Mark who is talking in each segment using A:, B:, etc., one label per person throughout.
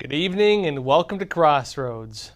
A: Good evening and welcome to Crossroads.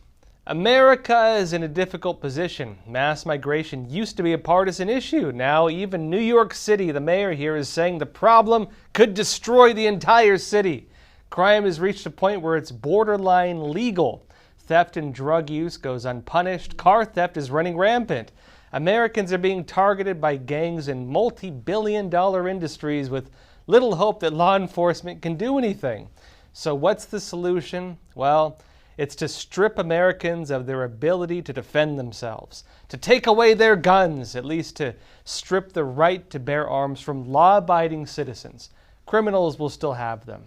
A: America is in a difficult position. Mass migration used to be a partisan issue. Now even New York City, the mayor here, is saying the problem could destroy the entire city. Crime has reached a point where it's borderline legal. Theft and drug use goes unpunished. Car theft is running rampant. Americans are being targeted by gangs in multi-billion-dollar industries with little hope that law enforcement can do anything. So what's the solution? Well, it's to strip Americans of their ability to defend themselves, to take away their guns, at least to strip the right to bear arms from law-abiding citizens. Criminals will still have them.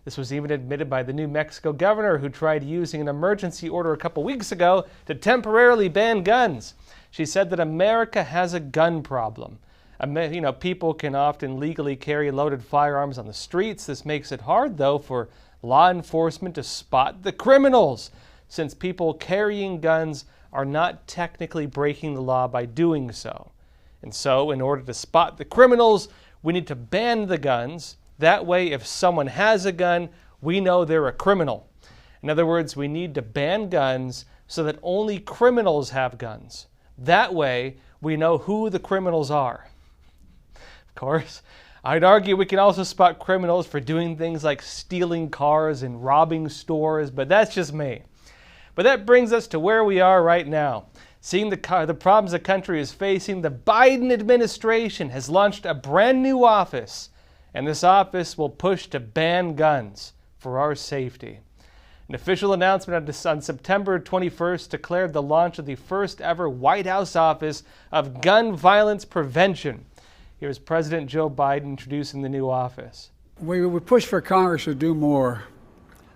A: This was even admitted by the New Mexico governor, who tried using an emergency order a couple weeks ago to temporarily ban guns. She said that America has a gun problem. People can often legally carry loaded firearms on the streets. This makes it hard, though, for law enforcement to spot the criminals, since people carrying guns are not technically breaking the law by doing so. And so, in order to spot the criminals, we need to ban the guns. That way, if someone has a gun, we know they're a criminal. In other words, we need to ban guns so that only criminals have guns. That way, we know who the criminals are. Of course, I'd argue we can also spot criminals for doing things like stealing cars and robbing stores, but that's just me. But that brings us to where we are right now. Seeing the problems the country is facing, the Biden administration has launched a brand new office, and this office will push to ban guns for our safety. An official announcement on September 21st declared the launch of the first ever White House Office of Gun Violence Prevention. Here's President Joe Biden introducing the new office.
B: We push for Congress to do more.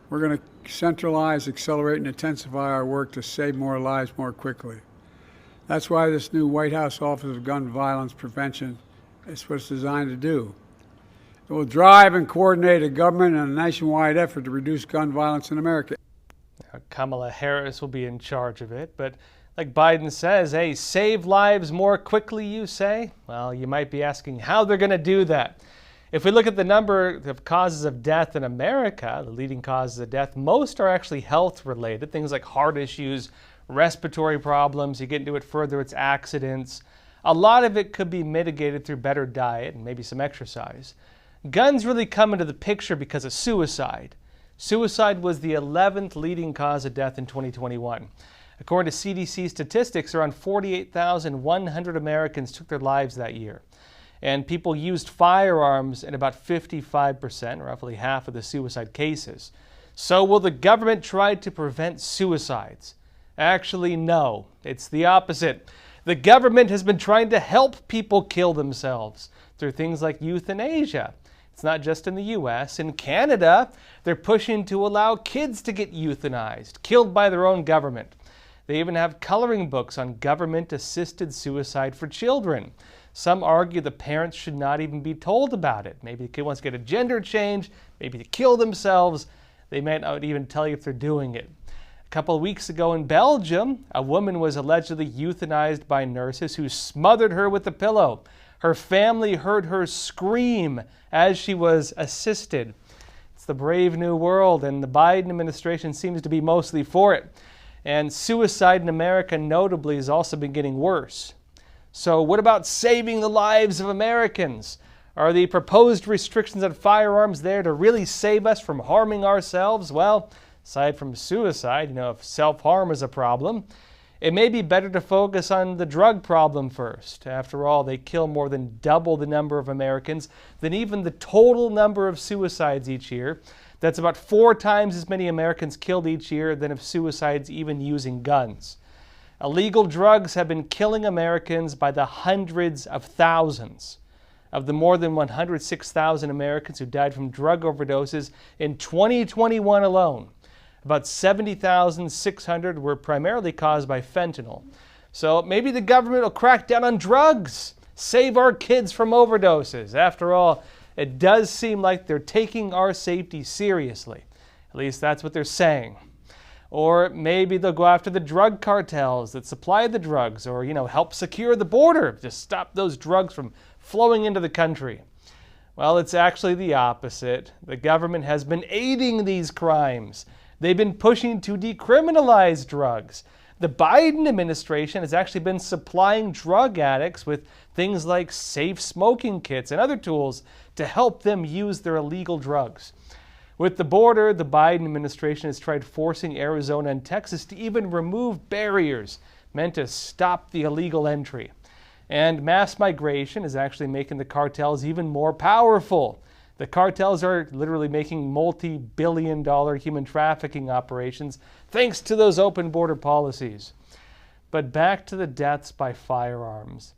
B: We're going to centralize, accelerate, and intensify our work to save more lives more quickly. That's why this new White House Office of Gun Violence Prevention is what it's designed to do. It will drive and coordinate a government and a nationwide effort to reduce gun violence in America.
A: Kamala Harris will be in charge of it, but like Biden says, hey, save lives more quickly, you say? Well, you might be asking how they're going to do that. If we look at the number of causes of death in America, the leading causes of death, most are actually health-related, things like heart issues, respiratory problems. You get into it further, it's accidents. A lot of it could be mitigated through better diet and maybe some exercise. Guns really come into the picture because of suicide. Suicide was the 11th leading cause of death in 2021. According to CDC statistics, around 48,100 Americans took their lives that year. And people used firearms in about 55%, roughly half of the suicide cases. So will the government try to prevent suicides? Actually, no. It's the opposite. The government has been trying to help people kill themselves through things like euthanasia. It's not just in the U.S. In Canada, they're pushing to allow kids to get euthanized, killed by their own government. They even have coloring books on government-assisted suicide for children. Some argue the parents should not even be told about it. Maybe the kid wants to get a gender change, maybe to kill themselves. They might not even tell you if they're doing it. A couple of weeks ago in Belgium, a woman was allegedly euthanized by nurses who smothered her with a pillow. Her family heard her scream as she was assisted. It's the brave new world, and the Biden administration seems to be mostly for it. And suicide in America, notably, has also been getting worse. So what about saving the lives of Americans? Are the proposed restrictions on firearms there to really save us from harming ourselves? Well, aside from suicide, if self-harm is a problem, it may be better to focus on the drug problem first. After all, they kill more than double the number of Americans than even the total number of suicides each year. That's about 4 times as many Americans killed each year than of suicides even using guns. Illegal drugs have been killing Americans by the hundreds of thousands. Of the more than 106,000 Americans who died from drug overdoses in 2021 alone, about 70,600 were primarily caused by fentanyl. So maybe the government will crack down on drugs, save our kids from overdoses. After all, it does seem like they're taking our safety seriously. At least that's what they're saying. Or maybe they'll go after the drug cartels that supply the drugs, or, help secure the border to stop those drugs from flowing into the country. Well, it's actually the opposite. The government has been aiding these crimes. They've been pushing to decriminalize drugs. The Biden administration has actually been supplying drug addicts with things like safe smoking kits and other tools to help them use their illegal drugs. With the border, the Biden administration has tried forcing Arizona and Texas to even remove barriers meant to stop the illegal entry. And mass migration is actually making the cartels even more powerful. The cartels are literally making multi-billion-dollar human trafficking operations thanks to those open border policies. But back to the deaths by firearms.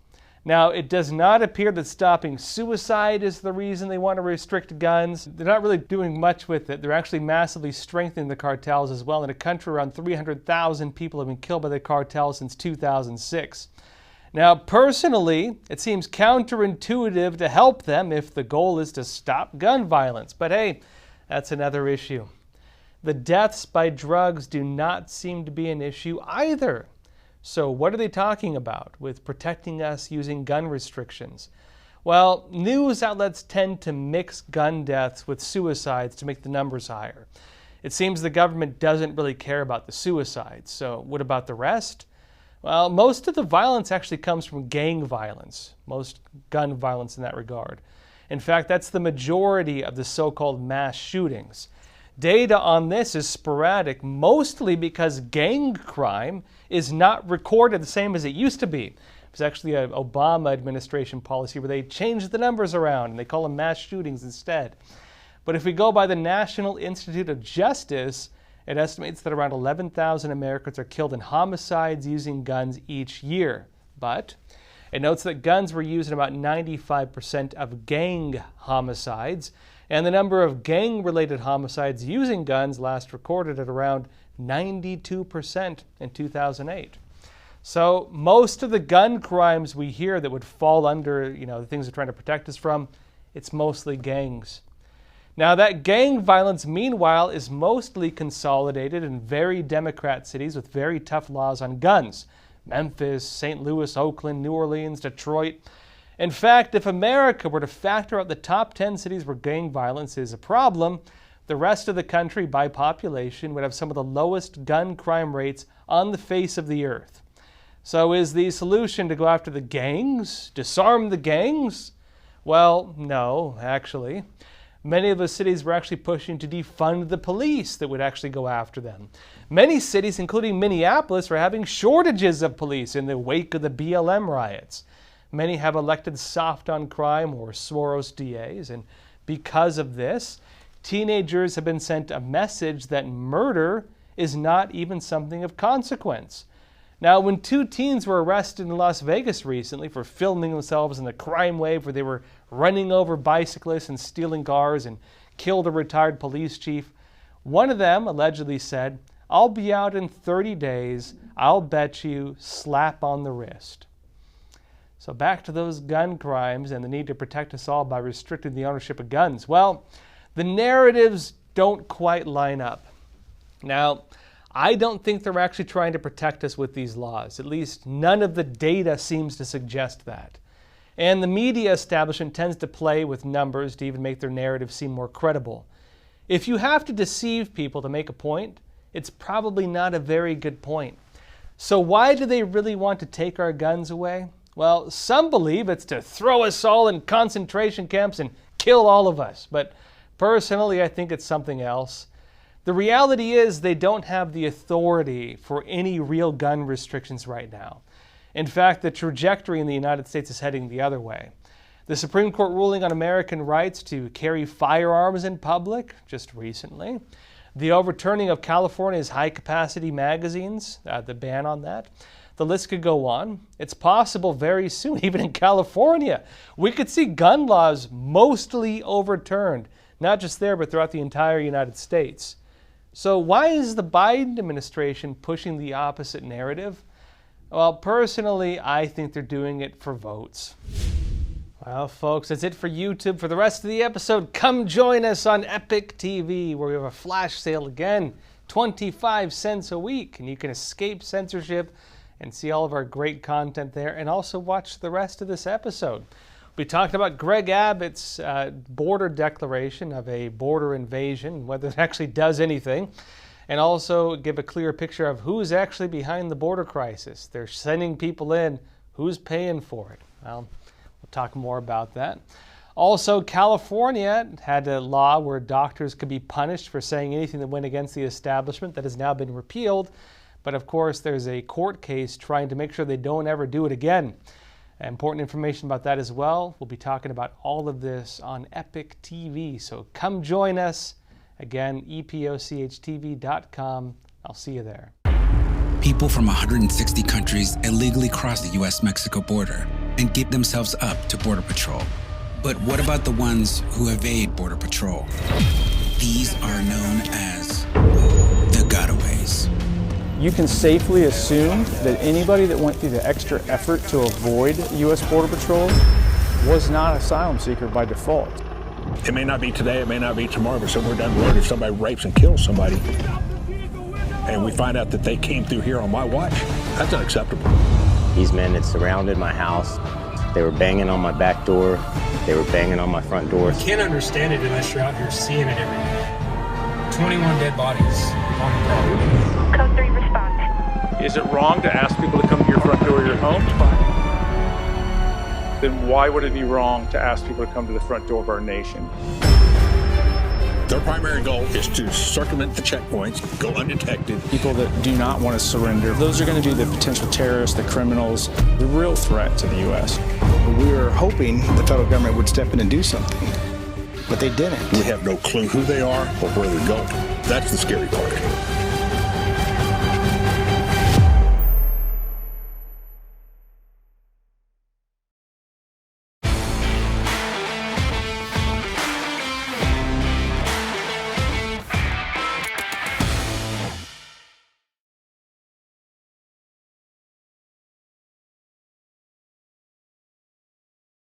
A: Now, it does not appear that stopping suicide is the reason they want to restrict guns. They're not really doing much with it. They're actually massively strengthening the cartels as well. In a country, around 300,000 people have been killed by the cartels since 2006. Now, personally, it seems counterintuitive to help them if the goal is to stop gun violence. But hey, that's another issue. The deaths by drugs do not seem to be an issue either. So what are they talking about with protecting us using gun restrictions? Well, news outlets tend to mix gun deaths with suicides to make the numbers higher. It seems the government doesn't really care about the suicides. So what about the rest? Well, most of the violence actually comes from gang violence, most gun violence in that regard. In fact, that's the majority of the so-called mass shootings. Data on this is sporadic, mostly because gang crime is not recorded the same as it used to be. It was actually an Obama administration policy where they changed the numbers around and they call them mass shootings instead. But if we go by the National Institute of Justice, it estimates that around 11,000 Americans are killed in homicides using guns each year. But it notes that guns were used in about 95% of gang homicides, and the number of gang-related homicides using guns last recorded at around 92% in 2008. So most of the gun crimes we hear that would fall under, the things they're trying to protect us from, it's mostly gangs. Now, that gang violence, meanwhile, is mostly consolidated in very Democrat cities with very tough laws on guns. Memphis, St. Louis, Oakland, New Orleans, Detroit. In fact, if America were to factor out the top 10 cities where gang violence is a problem, the rest of the country, by population, would have some of the lowest gun crime rates on the face of the earth. So is the solution to go after the gangs? Disarm the gangs? Well, no, actually. Many of the cities were actually pushing to defund the police that would actually go after them. Many cities, including Minneapolis, are having shortages of police in the wake of the BLM riots. Many have elected soft on crime or Soros DAs, and because of this, teenagers have been sent a message that murder is not even something of consequence. Now, when 2 teens were arrested in Las Vegas recently for filming themselves in the crime wave where they were running over bicyclists and stealing cars and killed a retired police chief, one of them allegedly said, "I'll be out in 30 days, I'll bet you, slap on the wrist." So back to those gun crimes and the need to protect us all by restricting the ownership of guns. Well, the narratives don't quite line up. Now, I don't think they're actually trying to protect us with these laws. At least none of the data seems to suggest that. And the media establishment tends to play with numbers to even make their narrative seem more credible. If you have to deceive people to make a point, it's probably not a very good point. So why do they really want to take our guns away? Well, some believe it's to throw us all in concentration camps and kill all of us. But personally, I think it's something else. The reality is they don't have the authority for any real gun restrictions right now. In fact, the trajectory in the United States is heading the other way. The Supreme Court ruling on American rights to carry firearms in public just recently, the overturning of California's high-capacity magazines, the ban on that, the list could go on. It's possible very soon, even in California, we could see gun laws mostly overturned, not just there, but throughout the entire United States. So why is the Biden administration pushing the opposite narrative? Well, personally, I think they're doing it for votes. Well, folks, that's it for YouTube. For the rest of the episode, come join us on Epoch TV, where we have a flash sale again, 25 cents a week, and you can escape censorship and see all of our great content there, and also watch the rest of this episode. We talked about Greg Abbott's border declaration of a border invasion, whether it actually does anything, and also give a clear picture of who's actually behind the border crisis. They're sending people in. Who's paying for it? Well, we'll talk more about that. Also, California had a law where doctors could be punished for saying anything that went against the establishment. That has now been repealed. But of course, there's a court case trying to make sure they don't ever do it again. Important information about that as well. We'll be talking about all of this on Epoch TV. So come join us. Again, EpochTV.com. I'll see you there.
C: People from 160 countries illegally cross the U.S.-Mexico border and give themselves up to Border Patrol. But what about the ones who evade Border Patrol? These are known as the gotaways.
D: You can safely assume that anybody that went through the extra effort to avoid U.S. Border Patrol was not an asylum seeker by default.
E: It may not be today, it may not be tomorrow, but somewhere down the road, if somebody rapes and kills somebody, and we find out that they came through here on my watch, that's unacceptable.
F: These men had surrounded my house. They were banging on my back door. They were banging on my front door.
G: You can't understand it unless you're out here seeing it every day. 21 dead bodies on the property.
H: Code 3 response.
I: Is it wrong to ask people to come to your front door of your home? Then why would it be wrong to ask people to come to the front door of our nation?
E: Their primary goal is to circumvent the checkpoints, go undetected.
D: People that do not want to surrender, those are going to be the potential terrorists, the criminals, the real threat to the U.S.
J: We were hoping the federal government would step in and do something, but they didn't.
E: We have no clue who they are or where they're going. That's the scary part.